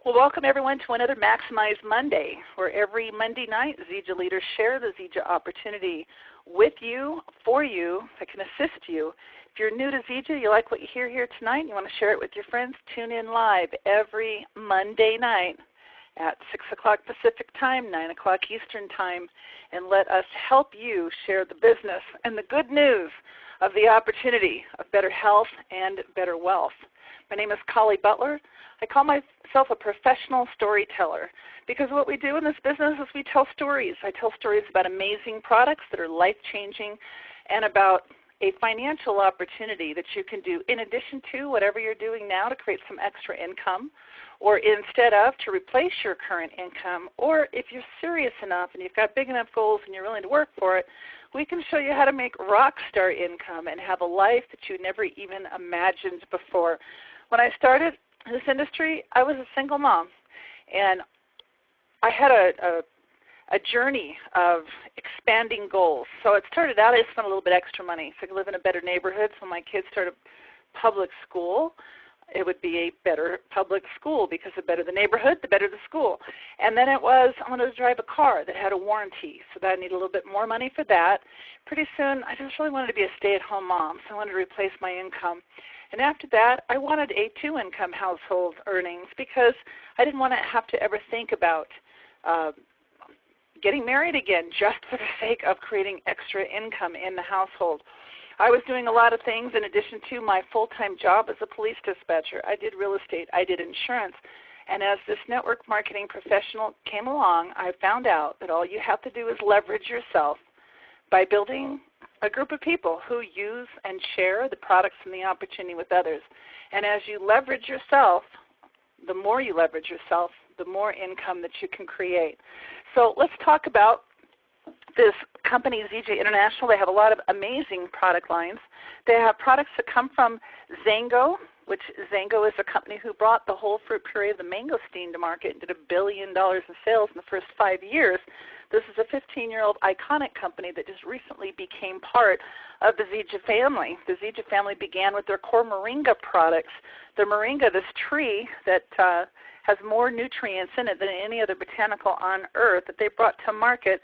Well, welcome everyone to another Maximize Monday, where every Monday night ZIJA leaders share the ZIJA opportunity with you, for you, that can assist you. If you're new to ZIJA, you like what you hear here tonight, you want to share it with your friends, tune in live every Monday night at 6 o'clock Pacific time, 9 o'clock Eastern time, and let us help you share the business and the good news of the opportunity of better health and better wealth. My name is Collie Butler. I call myself a professional storyteller because what we do in this business is we tell stories. I tell stories about amazing products that are life-changing and about a financial opportunity that you can do in addition to whatever you're doing now to create some extra income, or instead of to replace your current income, or if you're serious enough and you've got big enough goals and you're willing to work for it, we can show you how to make rock star income and have a life that you never even imagined before. When I started this industry, I was a single mom, and I had a journey of expanding goals. So it started out, I spent a little bit extra money so I could live in a better neighborhood. So when my kids started public school, it would be a better public school because the better the neighborhood, the better the school. And then it was, I wanted to drive a car that had a warranty, so that I needed a little bit more money for that. Pretty soon, I just really wanted to be a stay-at-home mom, so I wanted to replace my income. And after that, I wanted a two-income household earnings because I didn't want to have to ever think about getting married again just for the sake of creating extra income in the household. I was doing a lot of things in addition to my full-time job as a police dispatcher. I did real estate. I did insurance. And as this network marketing professional came along, I found out that all you have to do is leverage yourself by building a group of people who use and share the products and the opportunity with others. And as you leverage yourself, the more you leverage yourself, the more income that you can create. So let's talk about this company, ZIJA International. They have a lot of amazing product lines. They have products that come from XANGO, which XANGO is a company who brought the whole fruit puree of the mangosteen to market and did $1 billion in sales in the first 5 years. This is a 15-year-old iconic company that just recently became part of the ZIJA family. The ZIJA family began with their core moringa products. The moringa, this tree that has more nutrients in it than any other botanical on earth that they brought to market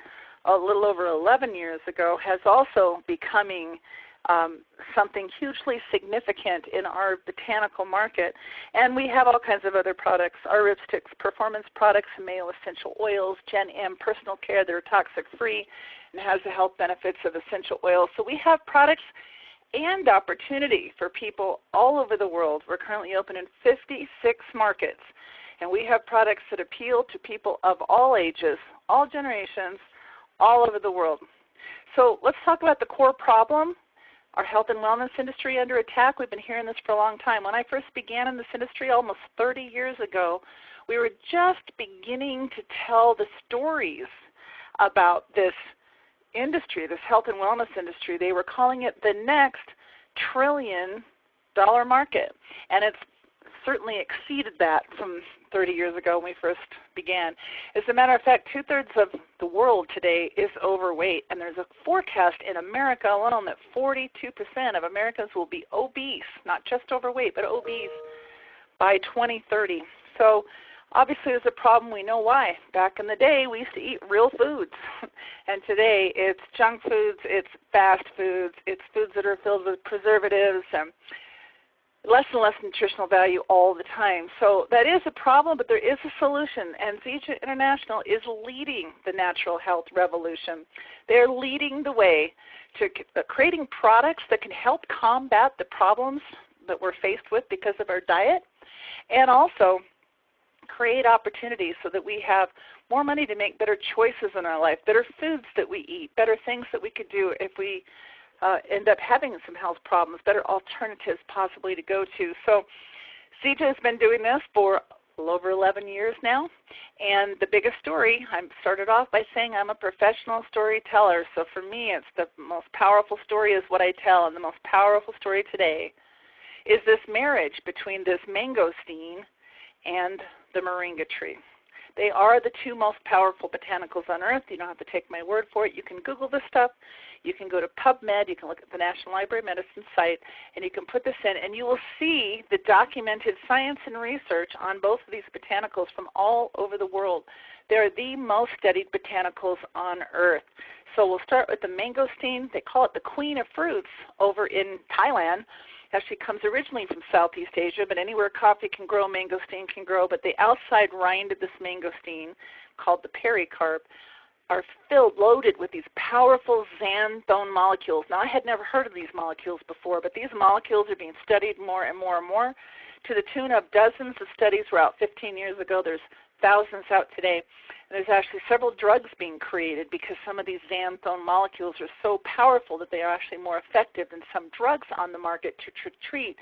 a little over 11 years ago, has also becoming something hugely significant in our botanical market. And we have all kinds of other products, our ripsticks, performance products, male essential oils, Gen M personal care that are toxic-free and has the health benefits of essential oils. So we have products and opportunity for people all over the world. We're currently open in 56 markets, and we have products that appeal to people of all ages, all generations, all over the world. So let's talk about the core problem, our health and wellness industry under attack. We've been hearing this for a long time. When I first began in this industry almost 30 years ago, we were just beginning to tell the stories about this industry, this health and wellness industry. They were calling it the next $1 trillion market, and it's certainly exceeded that from 30 years ago when we first began. As a matter of fact, 2/3 of the world today is overweight, and there's a forecast in America alone that 42% of Americans will be obese, not just overweight, but obese by 2030. So obviously there's a problem. We know why. Back in the day, we used to eat real foods, and today it's junk foods, it's fast foods, it's foods that are filled with preservatives, and less and less nutritional value all the time. So that is a problem, but there is a solution, and ZIJA International is leading the natural health revolution. They're leading the way to creating products that can help combat the problems that we're faced with because of our diet, and also create opportunities so that we have more money to make better choices in our life, better foods that we eat, better things that we could do if we end up having some health problems, better alternatives possibly to go to. So ZIJA has been doing this for a little over 11 years now, and the biggest story, I started off by saying I'm a professional storyteller, so for me it's the most powerful story is what I tell, and the most powerful story today is this marriage between this mangosteen and the moringa tree. They are the two most powerful botanicals on earth. You don't have to take my word for it. You can Google this stuff. You can go to PubMed. You can look at the National Library of Medicine site, and you can put this in, and you will see the documented science and research on both of these botanicals from all over the world. They're the most studied botanicals on earth. So we'll start with the mangosteen. They call it the queen of fruits over in Thailand. Actually comes originally from Southeast Asia, but anywhere coffee can grow, mangosteen can grow. But the outside rind of this mangosteen, called the pericarp, are loaded with these powerful xanthone molecules. Now, I had never heard of these molecules before, but these molecules are being studied more and more and more to the tune of dozens of studies were out 15 years ago. There's thousands out today. And there's actually several drugs being created because some of these xanthone molecules are so powerful that they are actually more effective than some drugs on the market to treat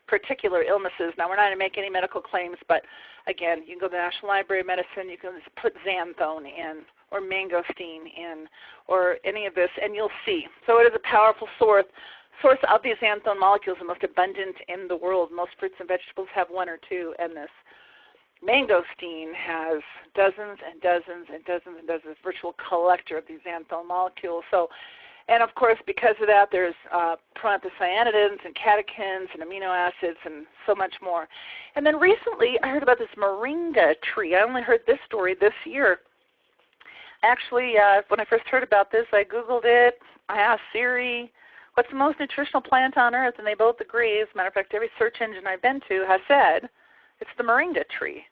particular illnesses. Now, we're not going to make any medical claims, but again, you can go to the National Library of Medicine, you can just put xanthone in or mangosteen in or any of this, and you'll see. So it is a powerful source of these xanthone molecules, the most abundant in the world. Most fruits and vegetables have one or two, and this mangosteen has dozens and dozens and dozens and dozens, virtual collector of these xanthone molecules. So, and of course, because of that, there's proanthocyanidins and catechins and amino acids and so much more. And then recently, I heard about this moringa tree. I only heard this story this year. Actually, when I first heard about this, I Googled it. I asked Siri, what's the most nutritional plant on earth? And they both agree. As a matter of fact, every search engine I've been to has said it's the moringa tree,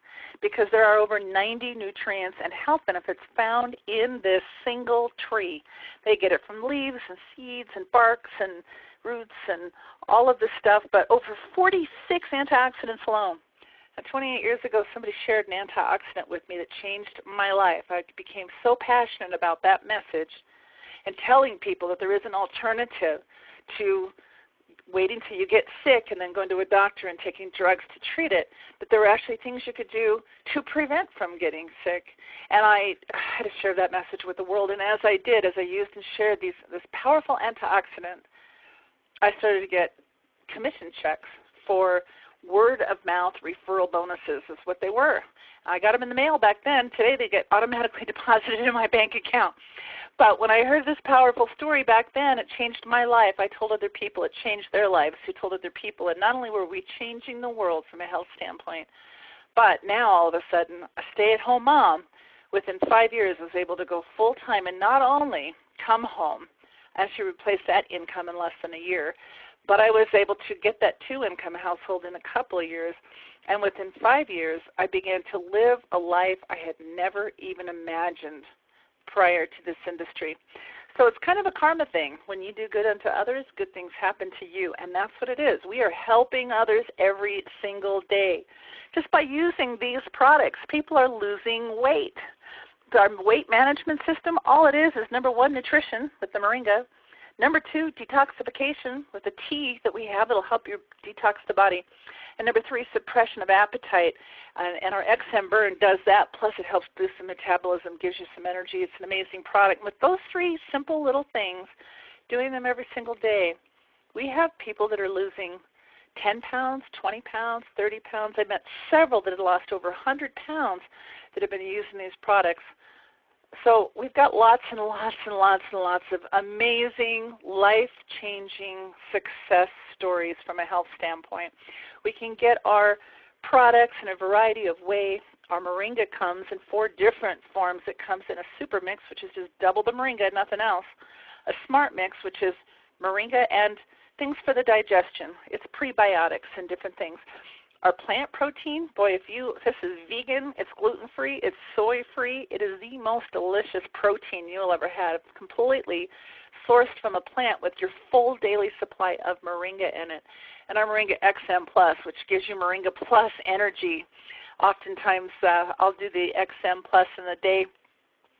because there are over 90 nutrients and health benefits found in this single tree. They get it from leaves and seeds and barks and roots and all of this stuff, but over 46 antioxidants alone. Now, 28 years ago, somebody shared an antioxidant with me that changed my life. I became so passionate about that message and telling people that there is an alternative to waiting till you get sick and then going to a doctor and taking drugs to treat it, that there were actually things you could do to prevent from getting sick. And I had to share that message with the world. And as I did, as I used and shared this powerful antioxidant, I started to get commission checks for word-of-mouth referral bonuses is what they were. I got them in the mail back then. Today they get automatically deposited in my bank account. But when I heard this powerful story back then, it changed my life. I told other people, it changed their lives who told other people. And not only were we changing the world from a health standpoint, but now all of a sudden a stay-at-home mom within 5 years was able to go full-time and not only come home, and she replaced that income in less than a year, but I was able to get that two-income household in a couple of years. And within 5 years, I began to live a life I had never even imagined prior to this industry. So it's kind of a karma thing. When you do good unto others, good things happen to you. And that's what it is. We are helping others every single day. Just by using these products, people are losing weight. Our weight management system, all it is number one, nutrition with the moringa. Number two, detoxification with the tea that we have that will help you detox the body. And number three, suppression of appetite. And our XM burn does that, plus it helps boost the metabolism, gives you some energy. It's an amazing product. With those three simple little things, doing them every single day, we have people that are losing 10 pounds, 20 pounds, 30 pounds. I met several that had lost over 100 pounds that have been using these products. So we've got lots and lots and lots and lots of amazing, life-changing success stories from a health standpoint. We can get our products in a variety of ways. Our moringa comes in 4 different forms. It comes in a super mix, which is just double the moringa, nothing else. A smart mix, which is moringa and things for the digestion. It's prebiotics and different things. Our plant protein, boy, this is vegan, it's gluten-free, it's soy-free, it is the most delicious protein you'll ever have, completely sourced from a plant with your full daily supply of moringa in it. And our Moringa XM Plus, which gives you Moringa Plus energy. Oftentimes, I'll do the XM Plus in the day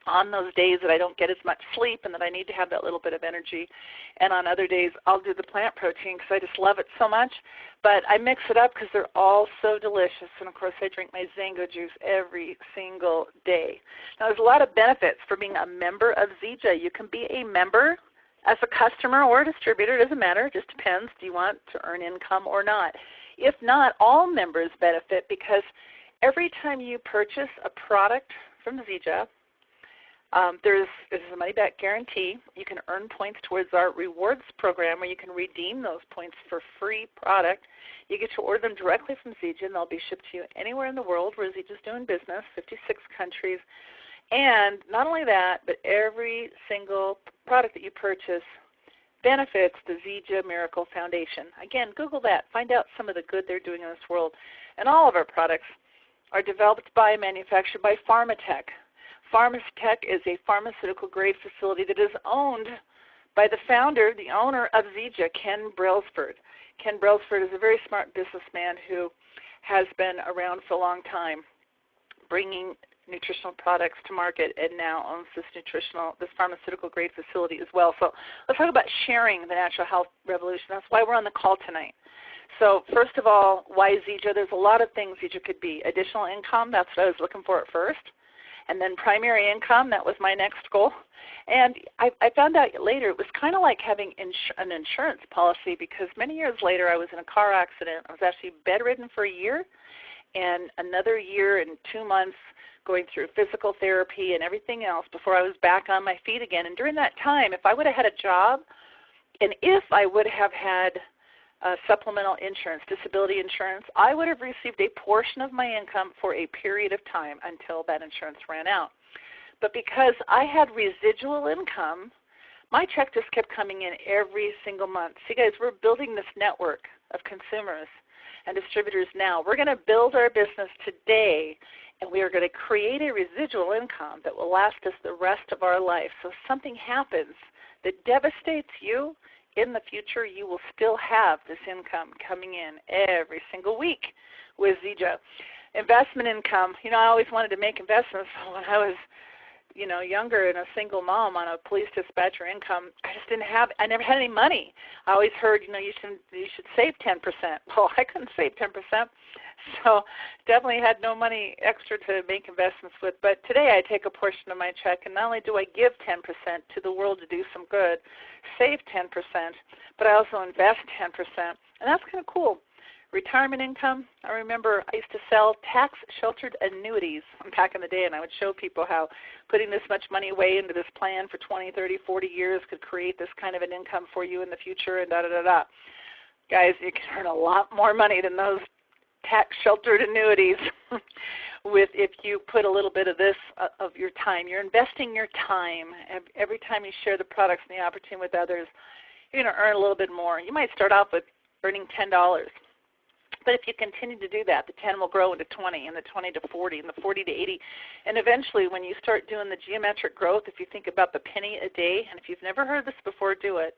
on those days that I don't get as much sleep and that I need to have that little bit of energy. And on other days, I'll do the plant protein because I just love it so much. But I mix it up because they're all so delicious. And, of course, I drink my XANGO juice every single day. Now, there's a lot of benefits for being a member of ZIJA. You can be a member as a customer or a distributor. It doesn't matter. It just depends. Do you want to earn income or not? If not, all members benefit because Every time you purchase a product from ZIJA, there's a money-back guarantee. You can earn points towards our rewards program where you can redeem those points for free product. You get to order them directly from ZIJA, and they'll be shipped to you anywhere in the world where ZIJA is doing business, 56 countries. And not only that, but every single product that you purchase benefits the ZIJA Miracle Foundation. Again, Google that. Find out some of the good they're doing in this world. And all of our products are developed by and manufactured by Pharmatech. Pharmatech is a pharmaceutical-grade facility that is owned by the founder, the owner of ZIJA, Ken Brailsford. Ken Brailsford is a very smart businessman who has been around for a long time, bringing nutritional products to market, and now owns this pharmaceutical-grade facility as well. So let's talk about sharing the natural health revolution. That's why we're on the call tonight. So first of all, why ZIJA? There's a lot of things ZIJA could be. Additional income, that's what I was looking for at first. And then primary income, that was my next goal. And I found out later it was kind of like having an insurance policy, because many years later I was in a car accident. I was actually bedridden for a year, and another year and 2 months going through physical therapy and everything else before I was back on my feet again. And during that time, if I would have had a job, and if I would have had supplemental insurance, disability insurance, I would have received a portion of my income for a period of time until that insurance ran out. But because I had residual income, my check just kept coming in every single month. See, guys, we're building this network of consumers and distributors now. We're going to build our business today, and we are going to create a residual income that will last us the rest of our life. So if something happens that devastates you, in the future, you will still have this income coming in every single week with ZIJA. Investment income, I always wanted to make investments when I was, younger and a single mom on a police dispatcher income. I never had any money. I always heard, you should save 10%. Well, I couldn't save 10%. So definitely had no money extra to make investments with. But today I take a portion of my check, and not only do I give 10% to the world to do some good, save 10%, but I also invest 10%. And that's kind of cool. Retirement income, I remember I used to sell tax-sheltered annuities back in the day, and I would show people how putting this much money away into this plan for 20, 30, 40 years could create this kind of an income for you in the future, and da-da-da-da. Guys, you can earn a lot more money than those tax-sheltered annuities if you put a little bit of this of your time. You're investing your time. Every time you share the products and the opportunity with others, you're going to earn a little bit more. You might start off with earning $10. But if you continue to do that, the 10 will grow into 20, and the 20 to 40, and the 40 to 80. And eventually, when you start doing the geometric growth, if you think about the penny a day, and if you've never heard this before, do it.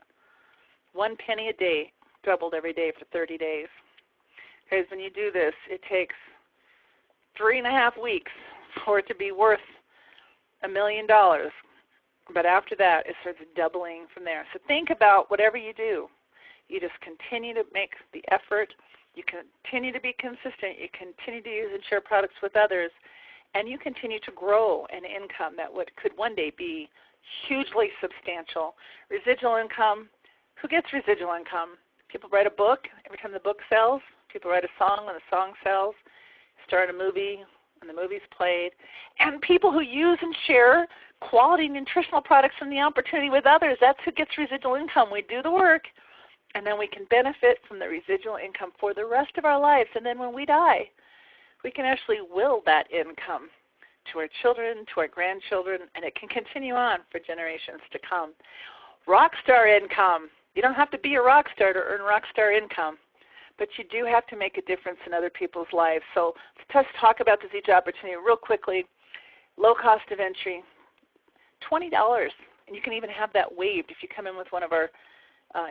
1 penny a day, doubled every day for 30 days. Because when you do this, it takes 3.5 weeks for it to be worth $1 million. But after that, it starts doubling from there. So think about whatever you do. You just continue to make the effort. You continue to be consistent. You continue to use and share products with others. And you continue to grow an income that could one day be hugely substantial. Residual income, who gets residual income? People write a book. Every time the book sells, people write a song when the song sells, start a movie when the movie's played. And people who use and share quality nutritional products and the opportunity with others, that's who gets residual income. We do the work, and then we can benefit from the residual income for the rest of our lives. And then when we die, we can actually will that income to our children, to our grandchildren, and it can continue on for generations to come. Rockstar income. You don't have to be a rock star to earn rockstar income, but you do have to make a difference in other people's lives. So let's talk about the ZIJA opportunity real quickly. Low cost of entry, $20, and you can even have that waived if you come in with one of our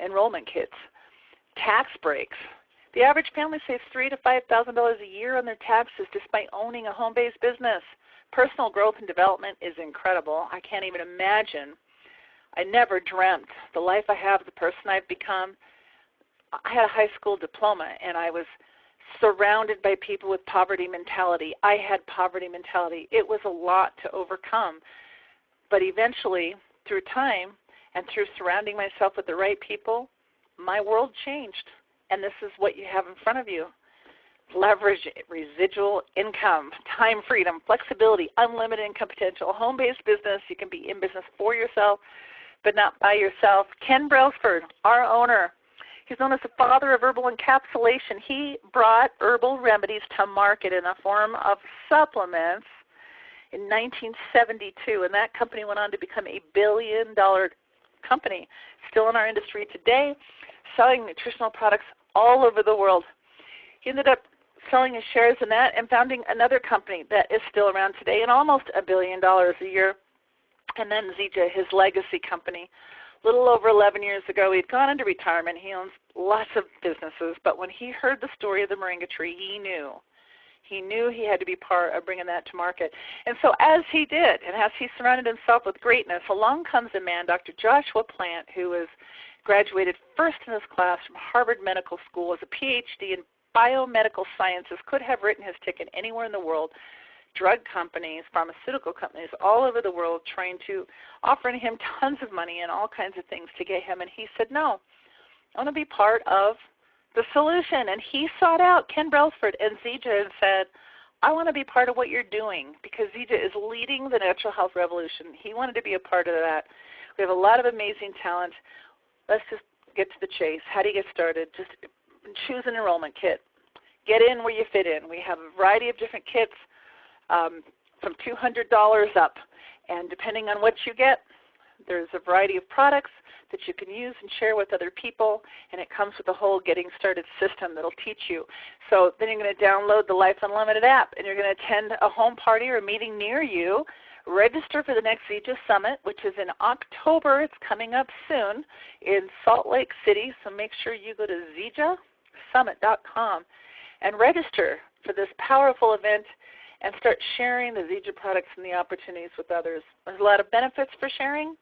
enrollment kits. Tax breaks. The average family saves $3,000 to $5,000 a year on their taxes despite owning a home-based business. Personal growth and development is incredible. I can't even imagine. I never dreamt the life I have, the person I've become. I had a high school diploma, and I was surrounded by people with poverty mentality. I had poverty mentality. It was a lot to overcome. But eventually, through time and through surrounding myself with the right people, my world changed. And this is what you have in front of you. leverage residual income, time freedom, flexibility, unlimited income potential, home-based business. You can be in business for yourself, but not by yourself. Ken Brailsford, our owner, he's known as the father of herbal encapsulation. He brought herbal remedies to market in the form of supplements in 1972, and that company went on to become a billion-dollar company, still in our industry today, selling nutritional products all over the world. He ended up selling his shares in that and founding another company that is still around today and almost $1 billion a year. And then ZIJA, his legacy company. A little over 11 years ago, he'd gone into retirement. He owns lots of businesses, but when he heard the story of the moringa tree, he knew he had to be part of bringing that to market. And so as he did, and as he surrounded himself with greatness, along comes a man, Dr. Joshua Plant, who was graduated first in his class from Harvard Medical School as a PhD in biomedical sciences, could have written his ticket anywhere in the world. Drug companies, pharmaceutical companies all over the world trying to offering him tons of money and all kinds of things to get him. And he said, no, I want to be part of the solution. And he sought out Ken Brailsford and ZIJA and said, I want to be part of what you're doing because ZIJA is leading the natural health revolution. He wanted to be a part of that. We have a lot of amazing talent. Let's just get to the chase. How do you get started? Just choose an enrollment kit. Get in where you fit in. We have a variety of different kits from $200 up. And depending on what you get, there's a variety of products that you can use and share with other people, and it comes with a whole getting started system that will teach you. So then you're going to download the Life Unlimited app, and you're going to attend a home party or a meeting near you. Register for the next ZIJA Summit, which is in October. It's coming up soon in Salt Lake City, so make sure you go to ZIJASummit.com and register for this powerful event and start sharing the ZIJA products and the opportunities with others. There's a lot of benefits for sharing.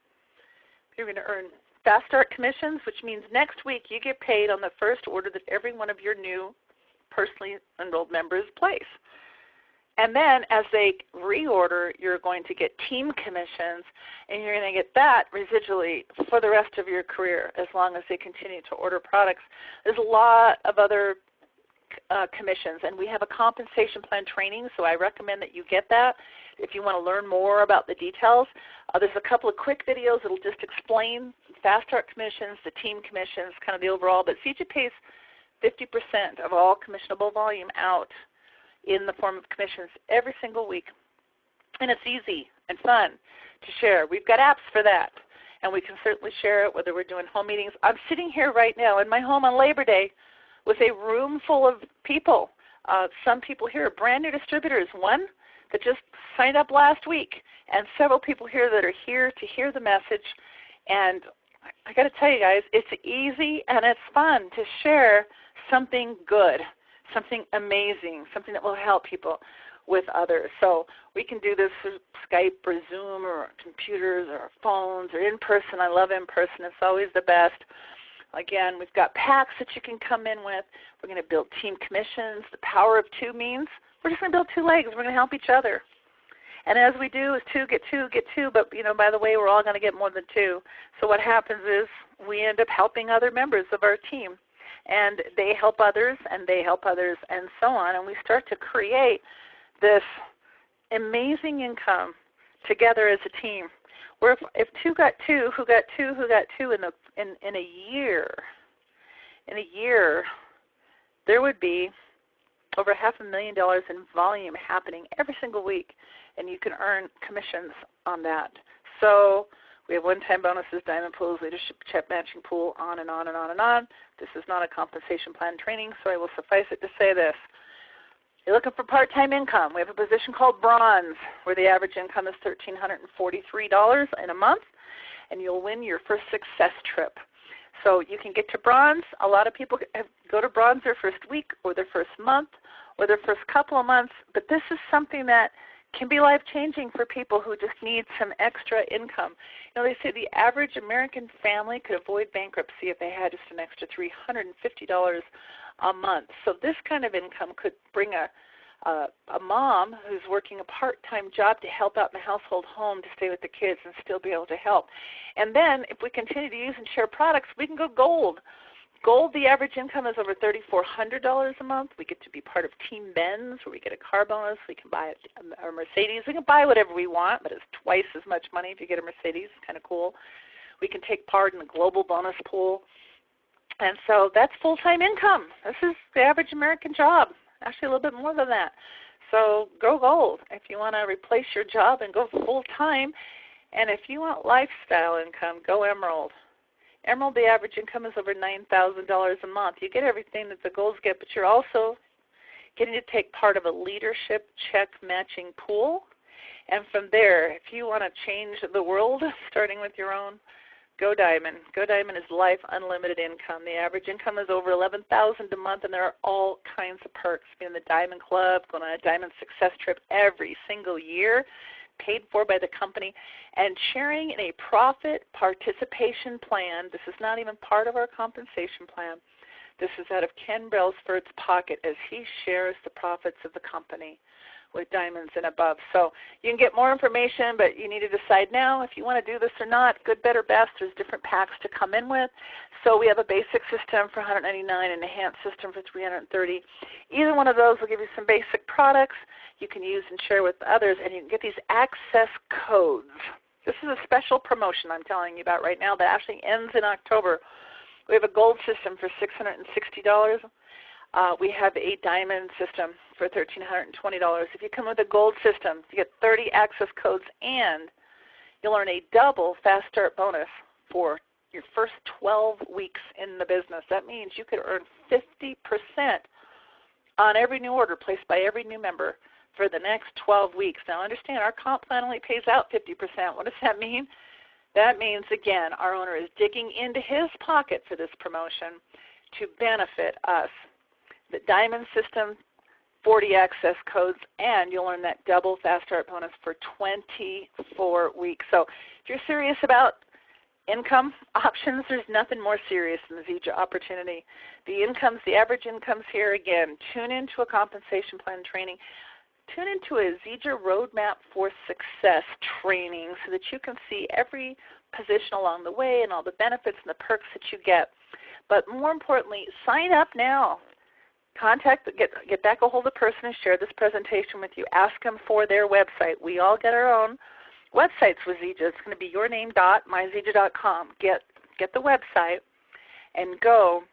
You're going to earn fast start commissions, which means next week you get paid on the first order that every one of your new personally enrolled members place. And then as they reorder, you're going to get team commissions, and you're going to get that residually for the rest of your career as long as they continue to order products. There's a lot of other commissions, and we have a compensation plan training, so I recommend that you get that if you want to learn more about the details. There's a couple of quick videos that will just explain fast start commissions, the team commissions, kind of the overall, but ZIJA pays 50% of all commissionable volume out in the form of commissions every single week. And it's easy and fun to share. We've got apps for that, and we can certainly share it whether we're doing home meetings. I'm sitting here right now in my home on Labor Day with a room full of people. Some people here are brand new distributors, one that just signed up last week, and several people here that are here to hear the message. And I got to tell you guys, it's easy and it's fun to share something good, something amazing, something that will help people with others. So we can do this through Skype or Zoom or computers or phones or in person. I love in person. It's always the best. Again, we've got packs that you can come in with. We're going to build team commissions. The power of two means we're just going to build two legs. We're going to help each other. And as we do is two, get two. But, by the way, we're all going to get more than two. So what happens is we end up helping other members of our team. And they help others, and they help others, and so on. And we start to create this amazing income together as a team. Where if two got two, who got two, who got two in a year, there would be over $500,000 in volume happening every single week, and you can earn commissions on that. So we have one-time bonuses, diamond pools, leadership chat matching pool, on and on and on and on. This is not a compensation plan training, so I will suffice it to say this. You're looking for part-time income. We have a position called bronze, where the average income is $1,343 in a month, and you'll win your first success trip. So you can get to bronze. A lot of people go to bronze their first week or their first month or their first couple of months, but this is something that can be life-changing for people who just need some extra income. They say the average American family could avoid bankruptcy if they had just an extra $350 a month. So this kind of income could bring a mom who's working a part-time job to help out in the household home to stay with the kids and still be able to help. And then if we continue to use and share products, we can go gold. Gold, the average income is over $3,400 a month. We get to be part of Team Benz, where we get a car bonus. We can buy a Mercedes. We can buy whatever we want, but it's twice as much money if you get a Mercedes. It's kind of cool. We can take part in the global bonus pool. And so that's full-time income. This is the average American job, actually a little bit more than that. So go gold if you want to replace your job and go full-time. And if you want lifestyle income, go emerald. Emerald, the average income is over $9,000 a month. You get everything that the golds get, but you're also getting to take part of a leadership check matching pool. And from there, if you want to change the world, starting with your own, go diamond. Go diamond is life unlimited income. The average income is over $11,000 a month, and there are all kinds of perks. Being in the Diamond Club, going on a Diamond Success Trip every single year, paid for by the company, and sharing in a profit participation plan. This is not even part of our compensation plan. This is out of Ken Brailsford's pocket as he shares the profits of the company with diamonds and above. So you can get more information, but you need to decide now if you want to do this or not. Good, better, best. There's different packs to come in with. So we have a basic system for $199, an enhanced system for $330. Either one of those will give you some basic products you can use and share with others, and you can get these access codes. This is a special promotion I'm telling you about right now that actually ends in October. We have a gold system for $660. We have a diamond system for $1,320. If you come with a gold system, you get 30 access codes, and you'll earn a double fast start bonus for your first 12 weeks in the business. That means you could earn 50% on every new order placed by every new member for the next 12 weeks. Now understand, our comp plan only pays out 50%. What does that mean? That means, again, our owner is digging into his pocket for this promotion to benefit us. The diamond system, 40 access codes, and you'll earn that double fast start bonus for 24 weeks. So if you're serious about income options, there's nothing more serious than the ZIJA opportunity. The average incomes here, again, tune into a compensation plan training. Tune into a ZIJA Roadmap for Success training so that you can see every position along the way and all the benefits and the perks that you get. But more importantly, sign up now. Get back a hold of the person who shared this presentation with you. Ask them for their website. We all get our own websites with ZIJA. It's going to be yourname.myzija.com. Get the website and go,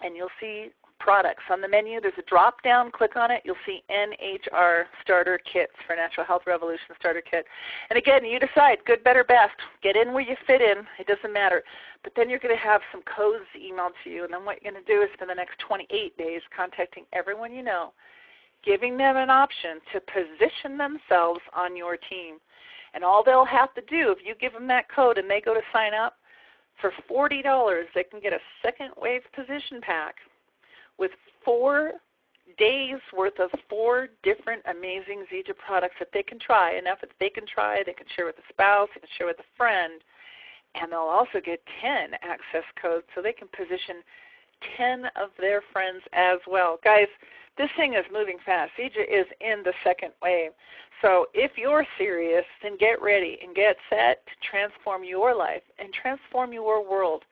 and you'll see products. On the menu, there's a drop-down. Click on it. You'll see NHR Starter Kits for Natural Health Revolution Starter Kit. And again, you decide, good, better, best. Get in where you fit in. It doesn't matter. But then you're going to have some codes emailed to you, and then what you're going to do is spend the next 28 days contacting everyone you know, giving them an option to position themselves on your team. And all they'll have to do, if you give them that code and they go to sign up, for $40, they can get a second wave position pack with 4 days worth of 4 different amazing ZIJA products that they can try. Enough that they can try, they can share with a spouse, they can share with a friend, and they'll also get 10 access codes so they can position 10 of their friends as well. Guys, this thing is moving fast. ZIJA is in the second wave. So if you're serious, then get ready and get set to transform your life and transform your world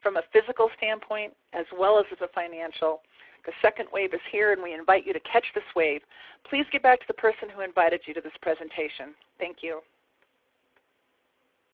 from a physical standpoint as well as a financial. The second wave is here, and we invite you to catch this wave. Please get back to the person who invited you to this presentation. Thank you.